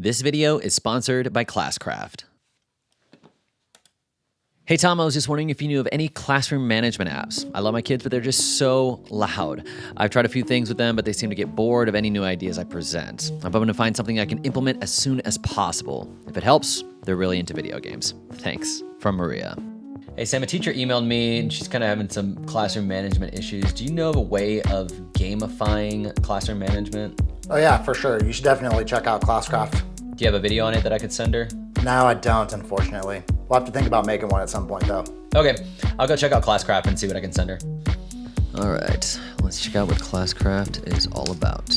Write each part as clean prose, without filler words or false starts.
This video is sponsored by Classcraft. Hey Tom, I was just wondering if you knew of any classroom management apps. I love my kids, but they're just so loud. I've tried a few things with them, but they seem to get bored of any new ideas I present. I'm hoping to find something I can implement as soon as possible. If it helps, they're really into video games. Thanks. From Maria. Hey Sam, a teacher emailed me and she's kind of having some classroom management issues. Do you know of a way of gamifying classroom management? Oh yeah, for sure. You should definitely check out Classcraft. Do you have a video on it that I could send her? No, I don't, unfortunately. We'll have to think about making one at some point, though. Okay, I'll go check out Classcraft and see what I can send her. All right, let's check out what Classcraft is all about.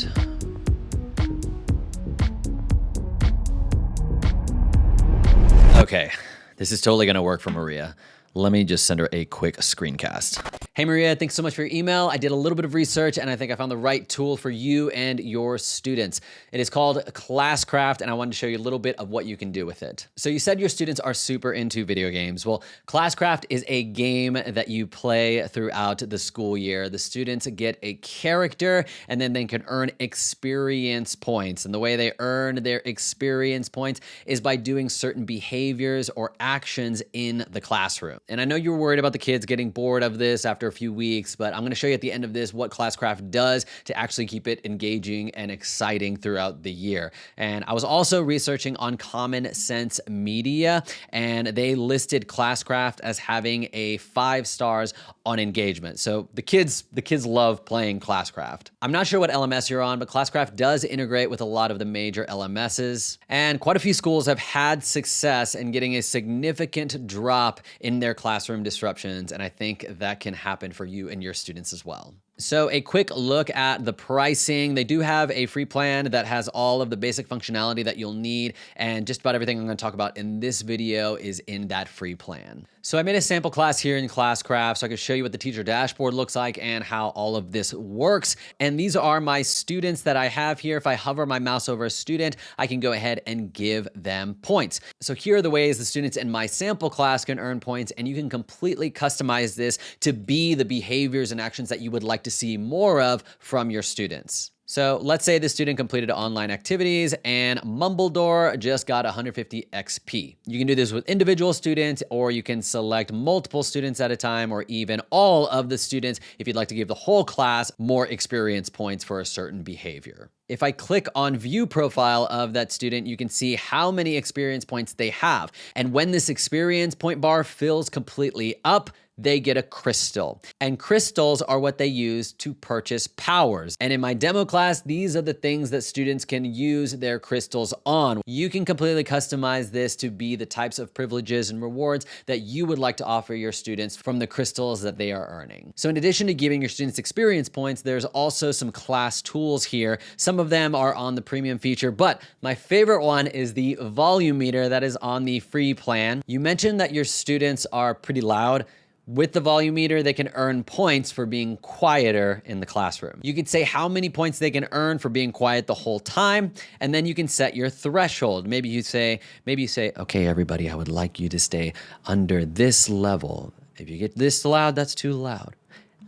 Okay, this is totally gonna work for Maria. Let me just send her a quick screencast. Hey Maria, thanks so much for your email. I did a little bit of research and I think I found the right tool for you and your students. It is called Classcraft and I wanted to show you a little bit of what you can do with it. So you said your students are super into video games. Well, Classcraft is a game that you play throughout the school year. The students get a character and then they can earn experience points. And the way they earn their experience points is by doing certain behaviors or actions in the classroom. And I know you were worried about the kids getting bored of this after a few weeks, but I'm going to show you at the end of this what Classcraft does to actually keep it engaging and exciting throughout the year. And I was also researching on Common Sense Media, and they listed Classcraft as having a 5 stars on engagement. So the kids love playing Classcraft. I'm not sure what LMS you're on, but Classcraft does integrate with a lot of the major LMSs, and quite a few schools have had success in getting a significant drop in their classroom disruptions, and I think that can happen for you and your students as well. So a quick look at the pricing. They do have a free plan that has all of the basic functionality that you'll need, and just about everything I'm going to talk about in this video is in that free plan. So I made a sample class here in Classcraft so I could show you what the teacher dashboard looks like and how all of this works. And these are my students that I have here. If I hover my mouse over a student, I can go ahead and give them points. So here are the ways the students in my sample class can earn points, and you can completely customize this to be the behaviors and actions that you would like to see more of from your students. So let's say the student completed online activities and Mumbledore just got 150 XP. You can do this with individual students, or you can select multiple students at a time, or even all of the students if you'd like to give the whole class more experience points for a certain behavior. If I click on view profile of that student, you can see how many experience points they have. And when this experience point bar fills completely up, they get a crystal. And crystals are what they use to purchase powers. And in my demo class, these are the things that students can use their crystals on. You can completely customize this to be the types of privileges and rewards that you would like to offer your students from the crystals that they are earning. So in addition to giving your students experience points, there's also some class tools here. Some of them are on the premium feature, but my favorite one is the volume meter that is on the free plan. You mentioned that your students are pretty loud. With the volume meter, they can earn points for being quieter in the classroom. You can say how many points they can earn for being quiet the whole time, and then you can set your threshold. Maybe you say, okay, everybody, I would like you to stay under this level. If you get this loud, that's too loud.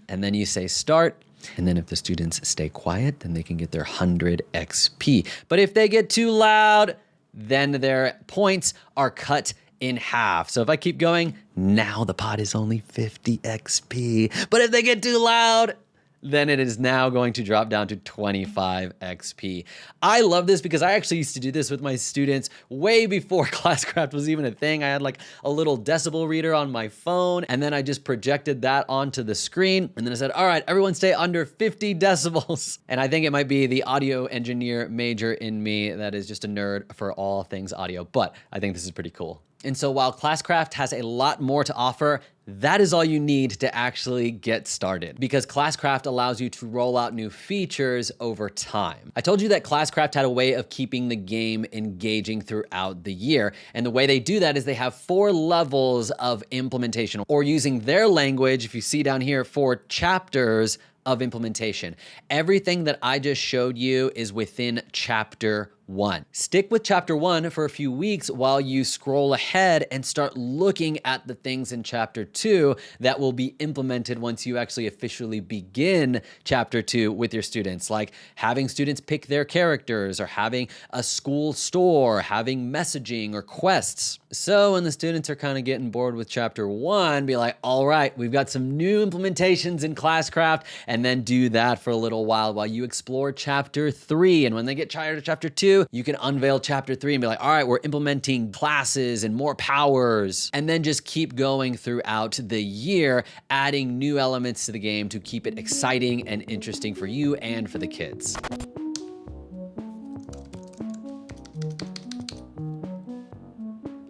And then you say start. And then if the students stay quiet, then they can get their 100 XP. But if they get too loud, then their points are cut in half. So if I keep going, now the pot is only 50 XP. But if they get too loud, then it is now going to drop down to 25 XP. I love this because I actually used to do this with my students way before Classcraft was even a thing. I had like a little decibel reader on my phone, and then I just projected that onto the screen. And then I said, all right, everyone stay under 50 decibels. And I think it might be the audio engineer major in me that is just a nerd for all things audio, but I think this is pretty cool. And so while Classcraft has a lot more to offer, that is all you need to actually get started, because Classcraft allows you to roll out new features over time. I told you that Classcraft had a way of keeping the game engaging throughout the year. And the way they do that is they have 4 levels of implementation, or using their language, if you see down here, 4 chapters of implementation. Everything that I just showed you is within chapter 1. Stick with chapter 1 for a few weeks while you scroll ahead and start looking at the things in chapter 2 that will be implemented once you actually officially begin chapter 2 with your students, like having students pick their characters or having a school store, having messaging or quests. So when the students are kind of getting bored with chapter 1, be like, all right, we've got some new implementations in Classcraft, and then do that for a little while you explore chapter 3. And when they get tired of chapter 2, you can unveil chapter 3 and be like, all right, we're implementing classes and more powers. And then just keep going throughout the year, adding new elements to the game to keep it exciting and interesting for you and for the kids.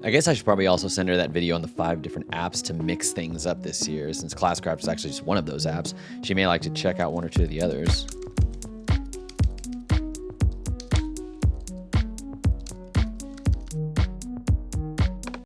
I guess I should probably also send her that video on the 5 different apps to mix things up this year. Since Classcraft is actually just one of those apps, she may like to check out 1 or 2 of the others.